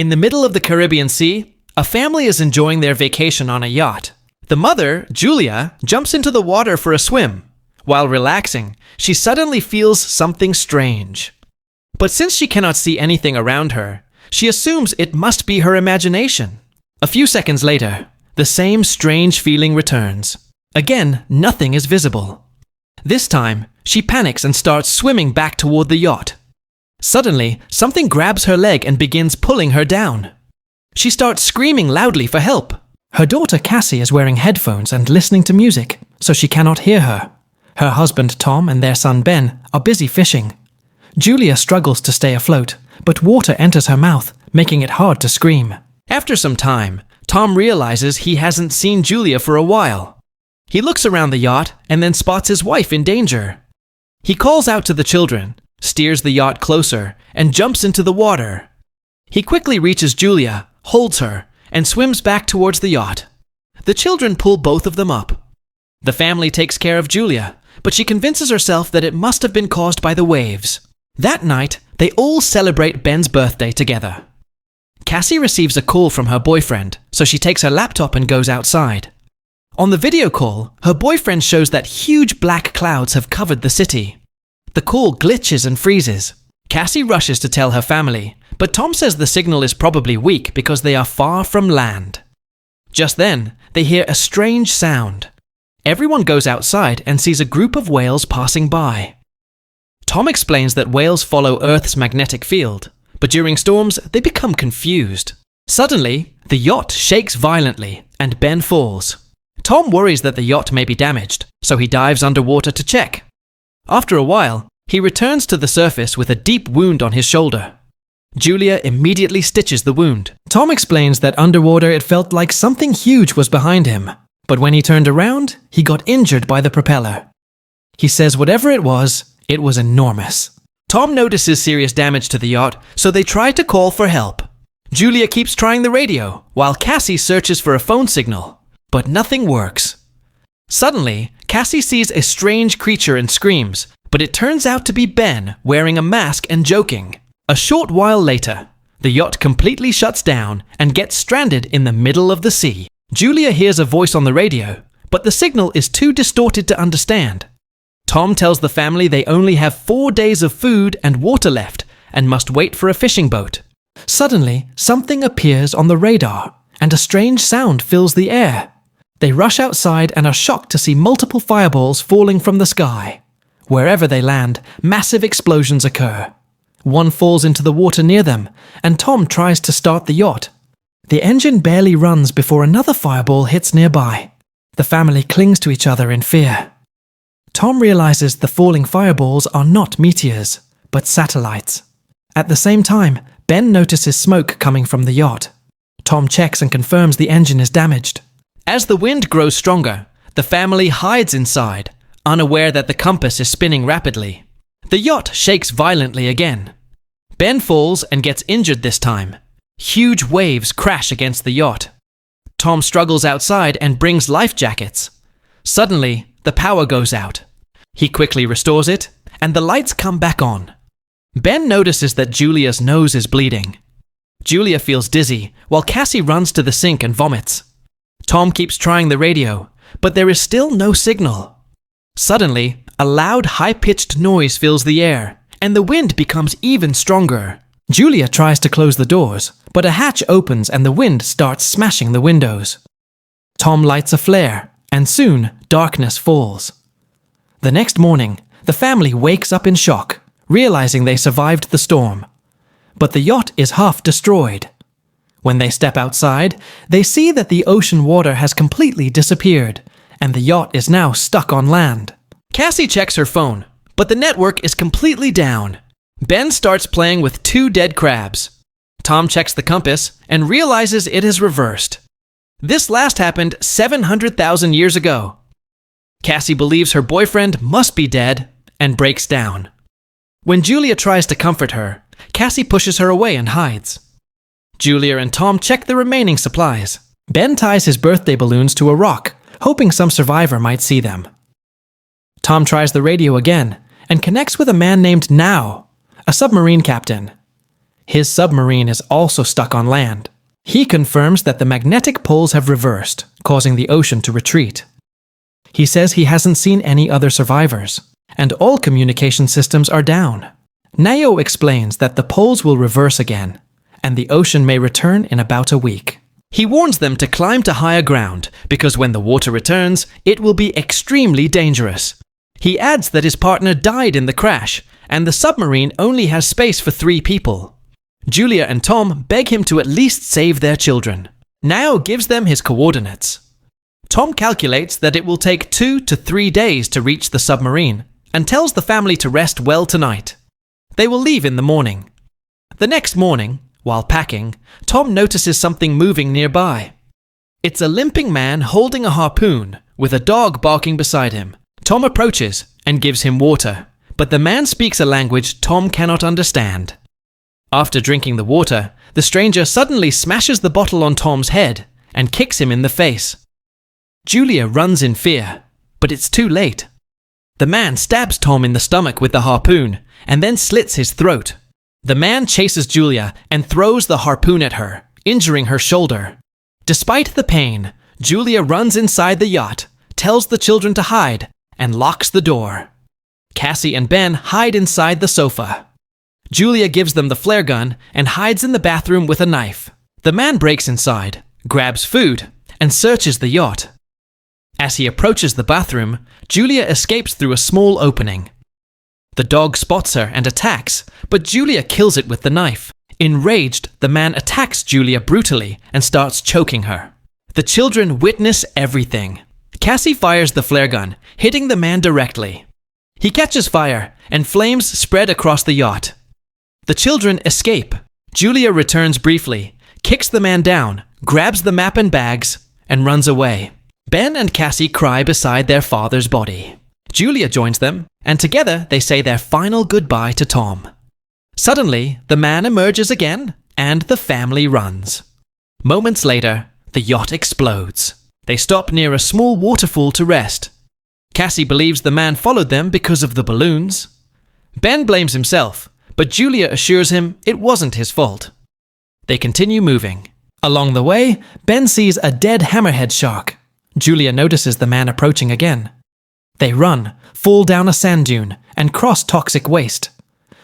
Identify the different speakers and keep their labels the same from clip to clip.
Speaker 1: In the middle of the Caribbean Sea, a family is enjoying their vacation on a yacht. The mother, Julia, jumps into the water for a swim. While relaxing, she suddenly feels something strange. But since she cannot see anything around her, she assumes it must be her imagination. A few seconds later, the same strange feeling returns. Again, nothing is visible. This time, she panics and starts swimming back toward the yacht. Suddenly, something grabs her leg and begins pulling her down. She starts screaming loudly for help. Her daughter Cassie is wearing headphones and listening to music, so she cannot hear her. Her husband Tom and their son Ben are busy fishing. Julia struggles to stay afloat, but water enters her mouth, making it hard to scream. After some time, Tom realizes he hasn't seen Julia for a while. He looks around the yacht and then spots his wife in danger. He calls out to the children, steers the yacht closer, and jumps into the water. He quickly reaches Julia, holds her, and swims back towards the yacht. The children pull both of them up. The family takes care of Julia, but she convinces herself that it must have been caused by the waves. That night, they all celebrate Ben's birthday together. Cassie receives a call from her boyfriend, so she takes her laptop and goes outside. On the video call, her boyfriend shows that huge black clouds have covered the city. The call glitches and freezes. Cassie rushes to tell her family, but Tom says the signal is probably weak because they are far from land. Just then, they hear a strange sound. Everyone goes outside and sees a group of whales passing by. Tom explains that whales follow Earth's magnetic field, but during storms, they become confused. Suddenly, the yacht shakes violently and Ben falls. Tom worries that the yacht may be damaged, so he dives underwater to check. After a while, he returns to the surface with a deep wound on his shoulder. Julia immediately stitches the wound. Tom explains that underwater it felt like something huge was behind him, but when he turned around, he got injured by the propeller. He says whatever it was enormous. Tom notices serious damage to the yacht, so they try to call for help. Julia keeps trying the radio, while Cassie searches for a phone signal, but nothing works. Suddenly, Cassie sees a strange creature and screams, but it turns out to be Ben wearing a mask and joking. A short while later, the yacht completely shuts down and gets stranded in the middle of the sea. Julia hears a voice on the radio, but the signal is too distorted to understand. Tom tells the family they only have 4 days of food and water left and must wait for a fishing boat. Suddenly, something appears on the radar, and a strange sound fills the air. They rush outside and are shocked to see multiple fireballs falling from the sky. Wherever they land, massive explosions occur. One falls into the water near them, and Tom tries to start the yacht. The engine barely runs before another fireball hits nearby. The family clings to each other in fear. Tom realizes the falling fireballs are not meteors, but satellites. At the same time, Ben notices smoke coming from the yacht. Tom checks and confirms the engine is damaged. As the wind grows stronger, the family hides inside, unaware that the compass is spinning rapidly. The yacht shakes violently again. Ben falls and gets injured this time. Huge waves crash against the yacht. Tom struggles outside and brings life jackets. Suddenly, the power goes out. He quickly restores it, and the lights come back on. Ben notices that Julia's nose is bleeding. Julia feels dizzy, while Cassie runs to the sink and vomits. Tom keeps trying the radio, but there is still no signal. Suddenly, a loud, high-pitched noise fills the air, and the wind becomes even stronger. Julia tries to close the doors, but a hatch opens and the wind starts smashing the windows. Tom lights a flare, and soon, darkness falls. The next morning, the family wakes up in shock, realizing they survived the storm. But the yacht is half destroyed. When they step outside, they see that the ocean water has completely disappeared, and the yacht is now stuck on land. Cassie checks her phone, but the network is completely down. Ben starts playing with 2 dead crabs. Tom checks the compass and realizes it is reversed. This last happened 700,000 years ago. Cassie believes her boyfriend must be dead and breaks down. When Julia tries to comfort her, Cassie pushes her away and hides. Julia and Tom check the remaining supplies. Ben ties his birthday balloons to a rock, hoping some survivor might see them. Tom tries the radio again and connects with a man named Now, a submarine captain. His submarine is also stuck on land. He confirms that the magnetic poles have reversed, causing the ocean to retreat. He says he hasn't seen any other survivors, and all communication systems are down. Nayo explains that the poles will reverse again, and the ocean may return in about a week. He warns them to climb to higher ground, because when the water returns, it will be extremely dangerous. He adds that his partner died in the crash, and the submarine only has space for 3 people. Julia and Tom beg him to at least save their children. Nayo gives them his coordinates. Tom calculates that it will take 2 to 3 days to reach the submarine, and tells the family to rest well tonight. They will leave in the morning. The next morning, while packing, Tom notices something moving nearby. It's a limping man holding a harpoon, with a dog barking beside him. Tom approaches and gives him water, but the man speaks a language Tom cannot understand. After drinking the water, the stranger suddenly smashes the bottle on Tom's head and kicks him in the face. Julia runs in fear, but it's too late. The man stabs Tom in the stomach with the harpoon and then slits his throat. The man chases Julia and throws the harpoon at her, injuring her shoulder. Despite the pain, Julia runs inside the yacht, tells the children to hide, and locks the door. Cassie and Ben hide inside the sofa. Julia gives them the flare gun and hides in the bathroom with a knife. The man breaks inside, grabs food, and searches the yacht. As he approaches the bathroom, Julia escapes through a small opening. The dog spots her and attacks, but Julia kills it with the knife. Enraged, the man attacks Julia brutally and starts choking her. The children witness everything. Cassie fires the flare gun, hitting the man directly. He catches fire, and flames spread across the yacht. The children escape. Julia returns briefly, kicks the man down, grabs the map and bags, and runs away. Ben and Cassie cry beside their father's body. Julia joins them, and together they say their final goodbye to Tom. Suddenly, the man emerges again, and the family runs. Moments later, the yacht explodes. They stop near a small waterfall to rest. Cassie believes the man followed them because of the balloons. Ben blames himself, but Julia assures him it wasn't his fault. They continue moving. Along the way, Ben sees a dead hammerhead shark. Julia notices the man approaching again. They run, fall down a sand dune, and cross toxic waste.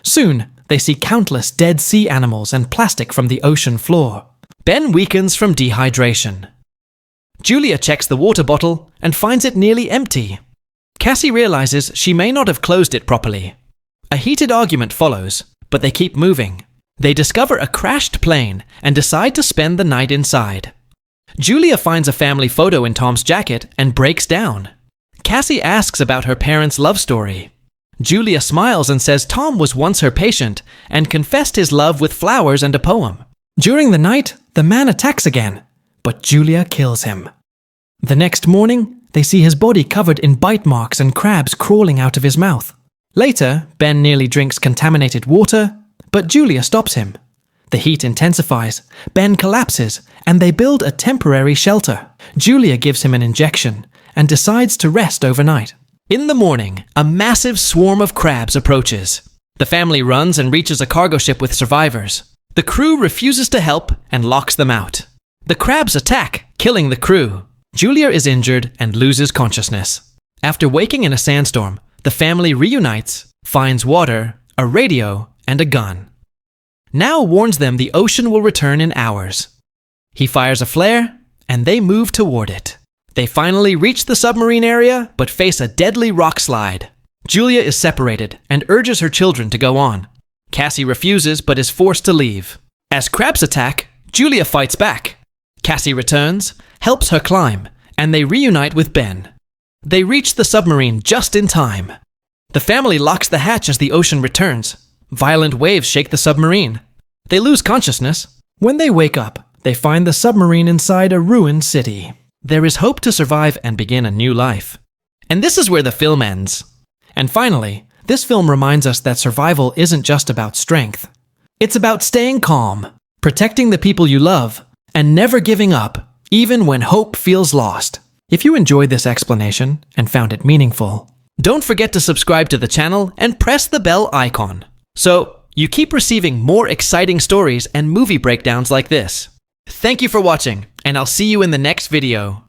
Speaker 1: Soon, they see countless dead sea animals and plastic from the ocean floor. Ben weakens from dehydration. Julia checks the water bottle and finds it nearly empty. Cassie realizes she may not have closed it properly. A heated argument follows, but they keep moving. They discover a crashed plane and decide to spend the night inside. Julia finds a family photo in Tom's jacket and breaks down. Cassie asks about her parents' love story. Julia smiles and says Tom was once her patient and confessed his love with flowers and a poem. During the night, the man attacks again, but Julia kills him. The next morning, they see his body covered in bite marks and crabs crawling out of his mouth. Later, Ben nearly drinks contaminated water, but Julia stops him. The heat intensifies, Ben collapses, and they build a temporary shelter. Julia gives him an injection and decides to rest overnight. In the morning, a massive swarm of crabs approaches. The family runs and reaches a cargo ship with survivors. The crew refuses to help and locks them out. The crabs attack, killing the crew. Julia is injured and loses consciousness. After waking in a sandstorm, the family reunites, finds water, a radio, and a gun. Now warns them the ocean will return in hours. He fires a flare, and they move toward it. They finally reach the submarine area, but face a deadly rock slide. Julia is separated and urges her children to go on. Cassie refuses but is forced to leave. As crabs attack, Julia fights back. Cassie returns, helps her climb, and they reunite with Ben. They reach the submarine just in time. The family locks the hatch as the ocean returns. Violent waves shake the submarine. They lose consciousness. When they wake up, they find the submarine inside a ruined city. There is hope to survive and begin a new life. And this is where the film ends. And finally, this film reminds us that survival isn't just about strength. It's about staying calm, protecting the people you love, and never giving up, even when hope feels lost. If you enjoyed this explanation and found it meaningful, don't forget to subscribe to the channel and press the bell icon so You keep receiving more exciting stories and movie breakdowns like this. Thank you for watching, and I'll see you in the next video.